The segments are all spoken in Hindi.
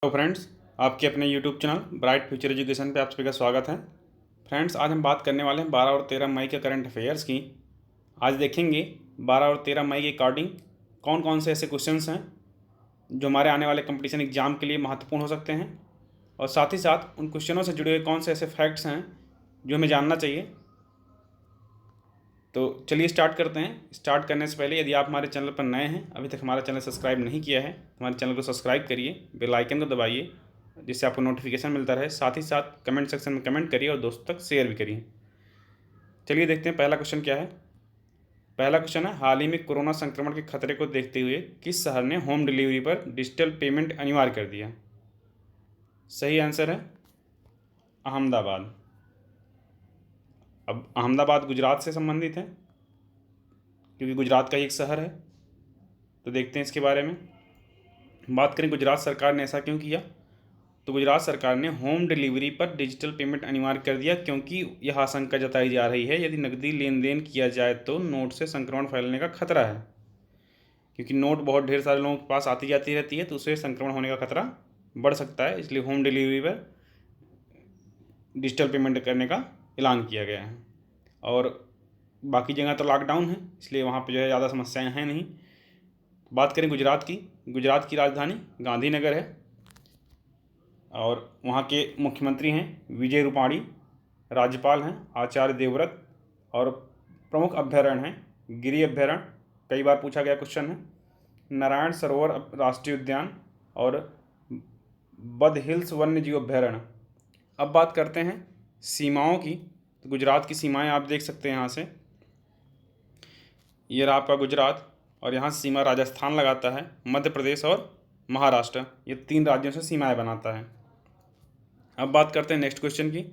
तो फ्रेंड्स, आपके अपने YouTube channel bright future education पे आप सभी का स्वागत है। फ्रेंड्स, आज हम बात करने वाले हैं 12 और 13 मई के करंट अफेयर्स की। आज देखेंगे 12 और 13 मई के अकॉर्डिंग कौन कौन से ऐसे क्वेश्चंस हैं जो हमारे आने वाले कंपटीशन एग्जाम के लिए महत्वपूर्ण हो सकते हैं, और साथ ही साथ उन क्वेश्चनों से जुड़े हुए कौन से ऐसे फैक्ट्स हैं जो हमें जानना चाहिए। तो चलिए स्टार्ट करते हैं। स्टार्ट करने से पहले यदि आप हमारे चैनल पर नए हैं, अभी तक हमारा चैनल सब्सक्राइब नहीं किया है, हमारे चैनल को सब्सक्राइब करिए, बेल आइकन को दबाइए जिससे आपको नोटिफिकेशन मिलता रहे। साथ ही साथ कमेंट सेक्शन में कमेंट करिए और दोस्तों तक शेयर भी करिए। चलिए देखते हैं पहला क्वेश्चन क्या है। पहला क्वेश्चन है, हाल ही में कोरोना संक्रमण के खतरे को देखते हुए किस शहर ने होम डिलीवरी पर डिजिटल पेमेंट अनिवार्य कर दिया? सही आंसर है अहमदाबाद। अब अहमदाबाद गुजरात से संबंधित है क्योंकि गुजरात का ही एक शहर है। तो देखते हैं इसके बारे में। बात करें गुजरात सरकार ने ऐसा क्यों किया, तो गुजरात सरकार ने होम डिलीवरी पर डिजिटल पेमेंट अनिवार्य कर दिया क्योंकि यह आशंका जताई जा रही है यदि नकदी लेन देन किया जाए तो नोट से संक्रमण फैलने का खतरा है। क्योंकि नोट बहुत ढेर सारे लोगों के पास आती जाती रहती है तो उससे संक्रमण होने का खतरा बढ़ सकता है, इसलिए होम डिलीवरी पर डिजिटल पेमेंट करने का ऐलान किया गया है। और बाकी जगह तो लॉकडाउन है, इसलिए वहाँ पर जो है ज़्यादा समस्याएं हैं नहीं। बात करें गुजरात की, गुजरात की राजधानी गांधीनगर है और वहाँ के मुख्यमंत्री हैं विजय रूपाणी, राज्यपाल हैं आचार्य देवव्रत, और प्रमुख अभ्यारण्य हैं गिरी अभ्यारण्य, कई बार पूछा गया क्वेश्चन है, नारायण सरोवर राष्ट्रीय उद्यान और बद हिल्स वन्य जीव अभ्यारण्य। अब बात करते हैं सीमाओं की। तो गुजरात की सीमाएं आप देख सकते हैं यहाँ से, ये रहा आपका गुजरात, और यहाँ सीमा राजस्थान लगाता है, मध्य प्रदेश और महाराष्ट्र, ये 3 राज्यों से सीमाएं बनाता है। अब बात करते हैं नेक्स्ट क्वेश्चन की।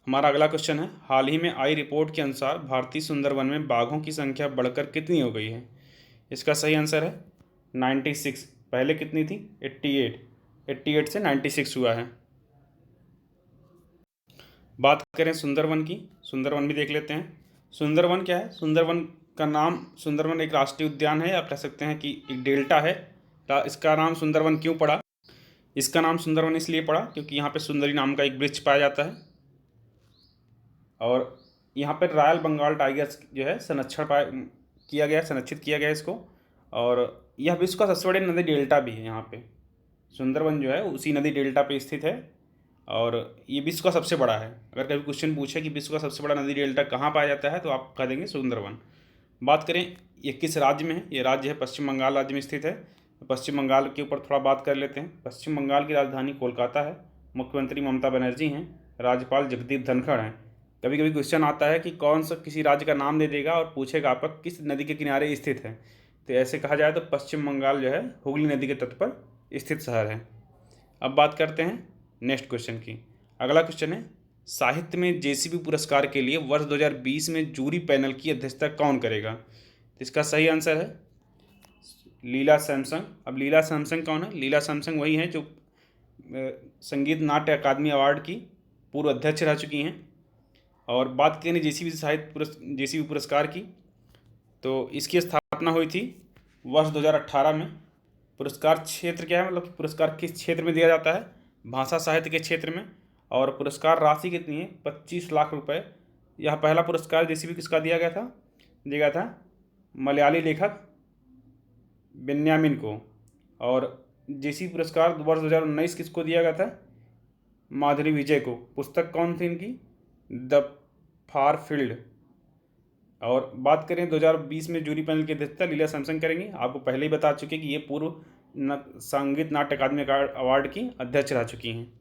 हमारा अगला क्वेश्चन है, हाल ही में आई रिपोर्ट के अनुसार भारतीय सुंदरवन में बाघों की संख्या बढ़कर कितनी हो गई है? इसका सही आंसर है 96। पहले कितनी थी? 88 से 96 हुआ है। बात करें सुंदरवन की, सुंदरवन भी देख लेते हैं। सुंदरवन क्या है? सुंदरवन का नाम, सुंदरवन एक राष्ट्रीय उद्यान है, आप कह सकते हैं कि एक डेल्टा है। इसका नाम सुंदरवन क्यों पड़ा? इसका नाम सुंदरवन इसलिए पड़ा क्योंकि यहाँ पे सुंदरी नाम का एक वृक्ष पाया जाता है और यहाँ पर रॉयल बंगाल टाइगर्स जो है संरक्षित किया गया इसको, और यह विश्व का सबसे बड़े नदी डेल्टा भी है। यहाँ पे सुंदरवन जो है उसी नदी डेल्टा पे स्थित है और ये विश्व का सबसे बड़ा है। अगर कभी क्वेश्चन पूछे कि विश्व का सबसे बड़ा नदी डेल्टा कहाँ पाया जाता है तो आप कह देंगे सुंदरवन। बात करें ये किस राज्य में है, ये राज्य है पश्चिम बंगाल राज्य में स्थित है। तो पश्चिम बंगाल के ऊपर थोड़ा बात कर लेते हैं। पश्चिम बंगाल की राजधानी कोलकाता है, मुख्यमंत्री ममता बनर्जी हैं, राज्यपाल जगदीप धनखड़ हैं। कभी कभी क्वेश्चन आता है कि कौन सा किसी राज्य का नाम दे देगा और पूछेगा आपका किस नदी के किनारे स्थित है, तो ऐसे कहा जाए तो पश्चिम बंगाल जो है हुगली नदी के तट पर स्थित शहर है। अब बात करते हैं नेक्स्ट क्वेश्चन की। अगला क्वेश्चन है, साहित्य में जेसीबी पुरस्कार के लिए वर्ष 2020 में जूरी पैनल की अध्यक्षता कौन करेगा? तो इसका सही आंसर है लीला सैमसंग। अब लीला सैमसंग कौन है? लीला सैमसंग वही हैं जो संगीत नाट्य अकादमी अवार्ड की पूर्व अध्यक्ष रह चुकी हैं। और बात करें जेसीबी पुरस्कार की, तो इसकी स्थापना हुई थी वर्ष 2018 में। पुरस्कार क्षेत्र क्या है, मतलब कि पुरस्कार किस क्षेत्र में दिया जाता है? भाषा साहित्य के क्षेत्र में। और पुरस्कार राशि कितनी है? 25 लाख रुपए। यह पहला पुरस्कार जेसीबी किसका दिया गया था मलयाली लेखक बेन्यामिन को। और जेसीबी पुरस्कार वर्ष 2019 किसको दिया गया था? माधुरी विजय को। पुस्तक कौन थी इनकी? The far field. और बात करें 2020 में जूरी पैनल की अध्यक्षता लीला सैमसंग करेंगी। आपको पहले ही बता चुके कि ये पूर्व संगीत नाट्य अकादमी अवार्ड की अध्यक्ष रह चुकी हैं।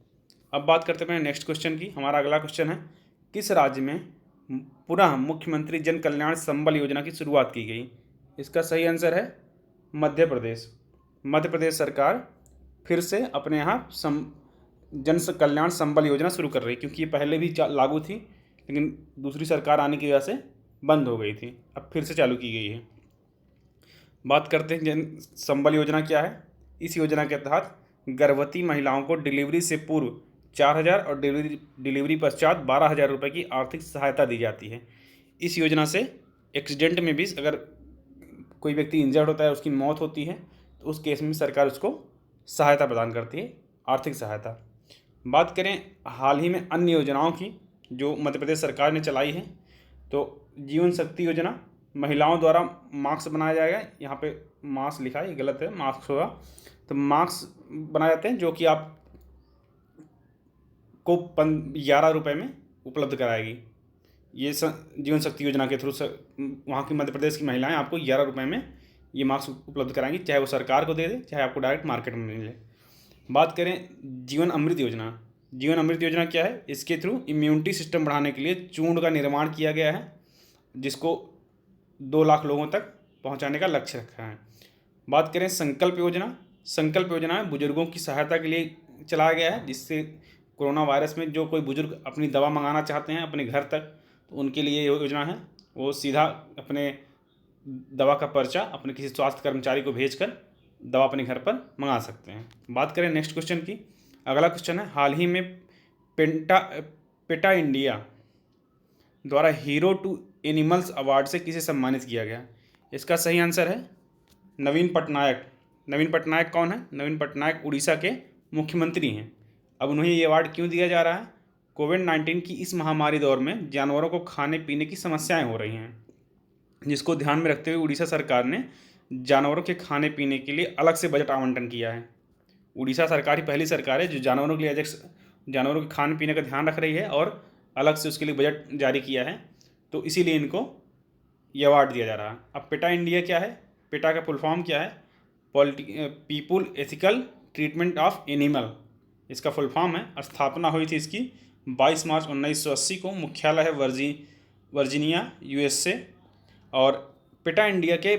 अब बात करते हैं नेक्स्ट क्वेश्चन की। हमारा अगला क्वेश्चन है, किस राज्य में पुनः मुख्यमंत्री जन कल्याण संबल योजना की शुरुआत की गई? इसका सही आंसर है मध्य प्रदेश। मध्य प्रदेश सरकार फिर से अपने यहाँ जन कल्याण संबल योजना शुरू कर रही, क्योंकि ये पहले भी लागू थी लेकिन दूसरी सरकार आने की वजह से बंद हो गई थी, अब फिर से चालू की गई है। बात करते हैं जन संबल योजना क्या है। इस योजना के तहत गर्भवती महिलाओं को डिलीवरी से पूर्व 4,000 और डिलीवरी पश्चात 12,000 रुपये की आर्थिक सहायता दी जाती है। इस योजना से एक्सीडेंट में भी अगर कोई व्यक्ति इंजर्ड होता है, उसकी मौत होती है, तो उस केस में सरकार उसको सहायता प्रदान करती है आर्थिक सहायता। बात करें हाल ही में अन्य योजनाओं की जो मध्य प्रदेश सरकार ने चलाई है, तो जीवन शक्ति योजना, महिलाओं द्वारा मास्क बनाया जाएगा। यहाँ पे मास्क लिखा है, ये गलत है, मास्क होगा। तो मास्क बनाए जाते हैं जो कि आप को 11 रुपये में उपलब्ध कराएगी। ये जीवन शक्ति योजना के थ्रू वहाँ की मध्य प्रदेश की महिलाएं आपको 11 रुपये में ये मास्क उपलब्ध कराएंगी, चाहे वो सरकार को दे दे, चाहे आपको डायरेक्ट मार्केट में मिले। बात करें जीवन अमृत योजना। जीवन अमृत योजना क्या है? इसके थ्रू इम्यूनिटी सिस्टम बढ़ाने के लिए चूर्ण का निर्माण किया गया है, जिसको 2 लाख लोगों तक पहुंचाने का लक्ष्य रखा है। बात करें संकल्प योजना। संकल्प योजना में बुजुर्गों की सहायता के लिए चलाया गया है, जिससे कोरोना वायरस में जो कोई बुजुर्ग अपनी दवा मंगाना चाहते हैं अपने घर तक, तो उनके लिए योजना है। वो सीधा अपने दवा का पर्चा अपने किसी स्वास्थ्य कर्मचारी को भेजकर दवा अपने घर पर मंगा सकते हैं। बात करें नेक्स्ट क्वेश्चन की। अगला क्वेश्चन है, हाल ही में पेटा इंडिया द्वारा हीरो टू एनिमल्स अवार्ड से किसे सम्मानित किया गया? इसका सही आंसर है नवीन पटनायक। नवीन पटनायक कौन है? नवीन पटनायक उड़ीसा के मुख्यमंत्री हैं। अब उन्हें ये अवार्ड क्यों दिया जा रहा है? कोविड-19 की इस महामारी दौर में जानवरों को खाने पीने की समस्याएं हो रही हैं, जिसको ध्यान में रखते हुए उड़ीसा सरकार ने जानवरों के खाने पीने के लिए अलग से बजट आवंटन किया है। उड़ीसा सरकार ही पहली सरकार है जो जानवरों के लिए जानवरों के खाने पीने का ध्यान रख रही है और अलग से उसके लिए बजट जारी किया है, तो इसीलिए इनको ये अवार्ड दिया जा रहा है। अब पेटा इंडिया क्या है? पेटा का फुल फॉर्म क्या है? People ethical treatment of animal, इसका फुल फॉर्म है। स्थापना हुई थी इसकी 22 मार्च 1980 को। मुख्यालय है वर्जीनिया, यूएसए। और पेटा इंडिया के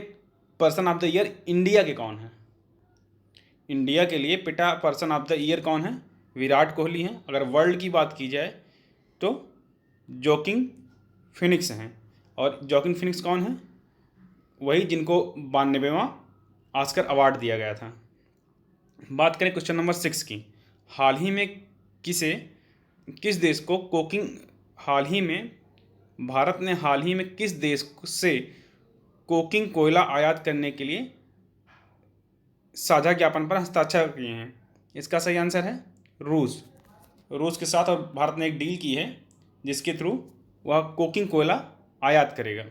person of the year India के कौन है? इंडिया के लिए PETA person of the year कौन है? विराट कोहली हैं। अगर वर्ल्ड की बात की जाए तो जोकिन फिनिक्स हैं। और जोकिन फिनिक्स कौन है? वही जिनको 92वां ऑस्कर अवार्ड दिया गया था। बात करें क्वेश्चन नंबर 6 की। हाल ही में किस देश को भारत ने हाल ही में किस देश से कोकिंग कोयला आयात करने के लिए साझा ज्ञापन पर हस्ताक्षर किए हैं? इसका सही आंसर है रूस के साथ। और भारत ने एक डील की है जिसके थ्रू वह कोकिंग कोयला आयात करेगा।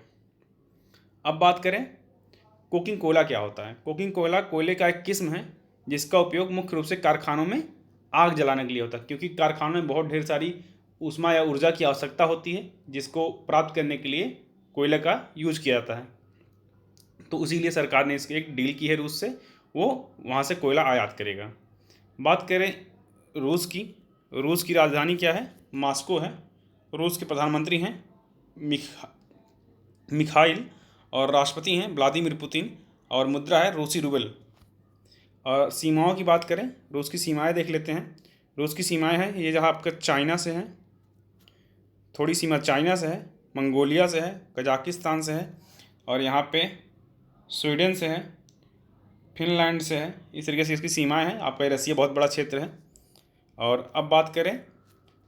अब बात करें कोकिंग कोयला क्या होता है। कोकिंग कोयला कोयले का एक किस्म है जिसका उपयोग मुख्य रूप से कारखानों में आग जलाने के लिए होता है, क्योंकि कारखानों में बहुत ढेर सारी ऊष्मा या ऊर्जा की आवश्यकता होती है, जिसको प्राप्त करने के लिए कोयले का यूज किया जाता है। तो इसीलिए सरकार ने इसकी एक डील की है रूस से, वो वहाँ से कोयला आयात करेगा। बात करें रूस की राजधानी क्या है? मॉस्को है। रूस के प्रधानमंत्री हैं मिखाइल और राष्ट्रपति हैं व्लादिमीर पुतिन, और मुद्रा है रूसी रूबल। और सीमाओं की बात करें, रूस की सीमाएं देख लेते हैं। रूस की सीमाएं हैं ये, जहाँ आपका चाइना से है, थोड़ी सीमा चाइना से है, मंगोलिया से है, कजाकिस्तान से है, और यहाँ पे स्वीडन से है, फिनलैंड से है। इस तरीके से इसकी सीमाएं हैं। आपका रसिया बहुत बड़ा क्षेत्र है। और अब बात करें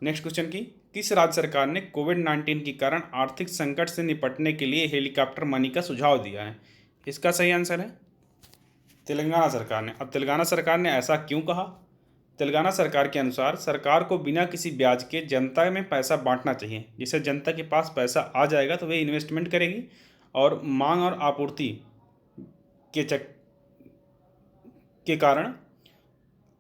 नेक्स्ट क्वेश्चन की। किस राज्य सरकार ने कोविड-19 के कारण आर्थिक संकट से निपटने के लिए हेलीकॉप्टर मनी का सुझाव दिया है? इसका सही आंसर है तेलंगाना सरकार ने। अब तेलंगाना सरकार ने ऐसा क्यों कहा? तेलंगाना सरकार के अनुसार सरकार को बिना किसी ब्याज के जनता में पैसा बांटना चाहिए, जिससे जनता के पास पैसा आ जाएगा तो वे इन्वेस्टमेंट करेगी और मांग और आपूर्ति के कारण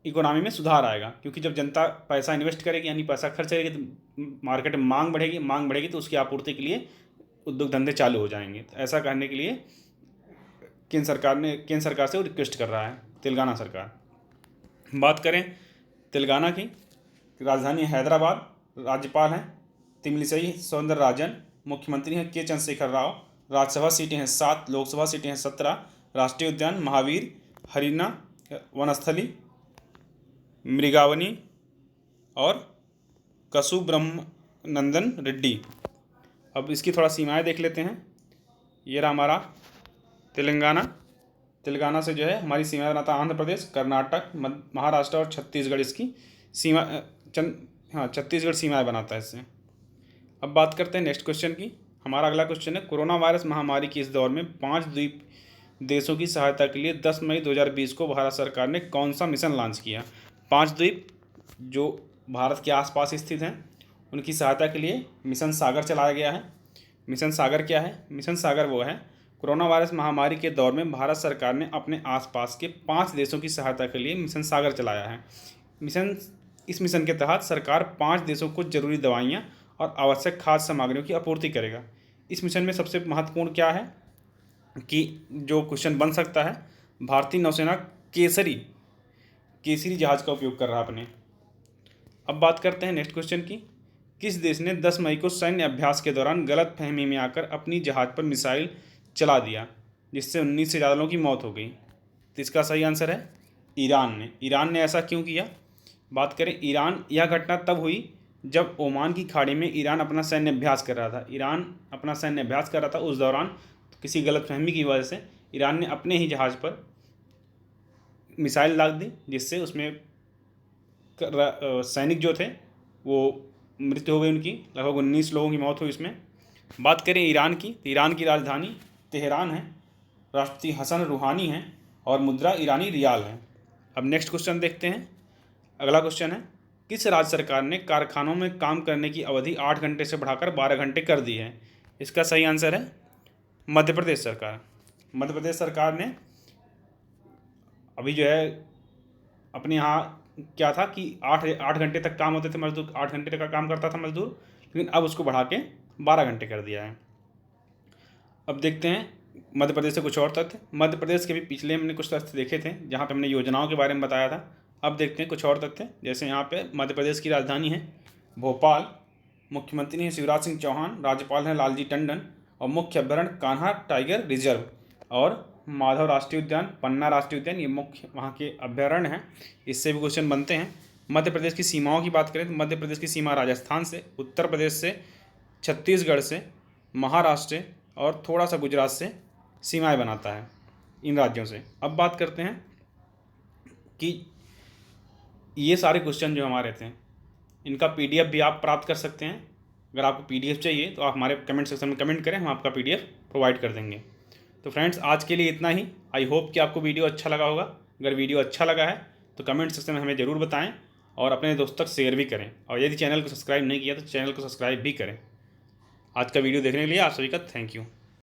इकोनॉमी में सुधार आएगा। क्योंकि जब जनता पैसा इन्वेस्ट करेगी यानी पैसा खर्च करेगी तो मार्केट में मांग बढ़ेगी तो उसकी आपूर्ति के लिए उद्योग धंधे चालू हो जाएंगे। तो ऐसा करने के लिए केंद्र सरकार से वो रिक्वेस्ट कर रहा है तेलंगाना सरकार। बात करें तेलंगाना की, राजधानी हैदराबाद, राज्यपाल हैं तमिलिसई सौंदरराजन, मुख्यमंत्री हैं के चंद्रशेखर राव, राज्यसभा सीटें हैं 7, लोकसभा सीटें हैं 17, राष्ट्रीय उद्यान महावीर, हरिना वनस्थली, मृगावनी और कसुब्रह्मनंदन रेड्डी। अब इसकी थोड़ा सीमाएं देख लेते हैं। ये रहा हमारा तेलंगाना से जो है हमारी सीमा बनाता है आंध्र प्रदेश, कर्नाटक, महाराष्ट्र और छत्तीसगढ़। इसकी सीमा छत्तीसगढ़ सीमाएं बनाता है इससे। अब बात करते हैं नेक्स्ट क्वेश्चन की। हमारा अगला क्वेश्चन है, कोरोना वायरस महामारी के इस दौर में 5 द्वीप देशों की सहायता के लिए 10 मई 2020 को भारत सरकार ने कौन सा मिशन लॉन्च किया? 5 द्वीप जो भारत के आसपास स्थित हैं उनकी सहायता के लिए मिशन सागर चलाया गया है। मिशन सागर क्या है? मिशन सागर वो है, कोरोना वायरस महामारी के दौर में भारत सरकार ने अपने आसपास के 5 देशों की सहायता के लिए मिशन सागर चलाया है। इस मिशन के तहत सरकार 5 देशों को जरूरी दवाइयाँ और आवश्यक खाद्य सामग्रियों की आपूर्ति करेगा। इस मिशन में सबसे महत्वपूर्ण क्या है कि जो क्वेश्चन बन सकता है, भारतीय नौसेना केसरी जहाज़ का उपयोग कर रहा अपने। अब बात करते हैं नेक्स्ट क्वेश्चन की। किस देश ने 10 मई को सैन्य अभ्यास के दौरान गलत फहमी में आकर अपनी जहाज़ पर मिसाइल चला दिया, जिससे 19 से ज़्यादा लोगों की मौत हो गई? तो इसका सही आंसर है ईरान ने। ईरान ने ऐसा क्यों किया? बात करें ईरान, यह घटना तब हुई जब ओमान की खाड़ी में ईरान अपना सैन्य अभ्यास कर रहा था। ईरान अपना सैन्य अभ्यास कर रहा था, उस दौरान किसी गलतफहमी की वजह से ईरान ने अपने ही जहाज़ पर मिसाइल दाग दी, जिससे उसमें सैनिक जो थे वो मृत्यु हो गई उनकी, लगभग 19 लोगों की मौत हुई इसमें। बात करें ईरान की, तो ईरान की राजधानी तेहरान है, राष्ट्रपति हसन रूहानी हैं और मुद्रा ईरानी रियाल है। अब नेक्स्ट क्वेश्चन देखते हैं। अगला क्वेश्चन है, किस राज्य सरकार ने कारखानों में काम करने की अवधि 8 घंटे से बढ़ाकर 12 घंटे कर दी है? इसका सही आंसर है मध्य प्रदेश सरकार। मध्य प्रदेश सरकार ने अभी जो है अपने यहाँ क्या था कि 8 घंटे तक काम होते थे मजदूर, 8 घंटे तक का काम करता था मजदूर, लेकिन अब उसको बढ़ा के 12 घंटे कर दिया है। अब देखते हैं मध्य प्रदेश से कुछ और तथ्य। मध्य प्रदेश के भी पिछले हमने कुछ तथ्य देखे थे जहाँ पे हमने योजनाओं के बारे में बताया था। अब देखते हैं कुछ और तथ्य। जैसे यहाँ पे मध्य प्रदेश की राजधानी है भोपाल, मुख्यमंत्री हैं शिवराज सिंह चौहान, राज्यपाल हैं लालजी टंडन और मुख्य अभ्यारण्य कान्हा टाइगर रिजर्व और माधव राष्ट्रीय उद्यान, पन्ना राष्ट्रीय उद्यान, ये मुख्य वहाँ के अभ्यारण्य हैं। इससे भी क्वेश्चन बनते हैं। मध्य प्रदेश की सीमाओं की बात करें तो मध्य प्रदेश की सीमा राजस्थान से, उत्तर प्रदेश से, छत्तीसगढ़ से, महाराष्ट्र से और थोड़ा सा गुजरात से सीमाएं बनाता है इन राज्यों से। अब बात करते हैं कि ये सारे क्वेश्चन जो हमारे थे इनका PDF भी आप प्राप्त कर सकते हैं। अगर आपको PDF चाहिए तो आप हमारे कमेंट सेक्शन में कमेंट करें, हम आपका PDF प्रोवाइड कर देंगे। तो फ्रेंड्स आज के लिए इतना ही। आई होप कि आपको वीडियो अच्छा लगा होगा। अगर वीडियो अच्छा लगा है तो कमेंट सेक्शन में हमें ज़रूर बताएं और अपने दोस्तों तक शेयर भी करें, और यदि चैनल को सब्सक्राइब नहीं किया तो चैनल को सब्सक्राइब भी करें। आज का वीडियो देखने के लिए आप सभी का थैंक यू।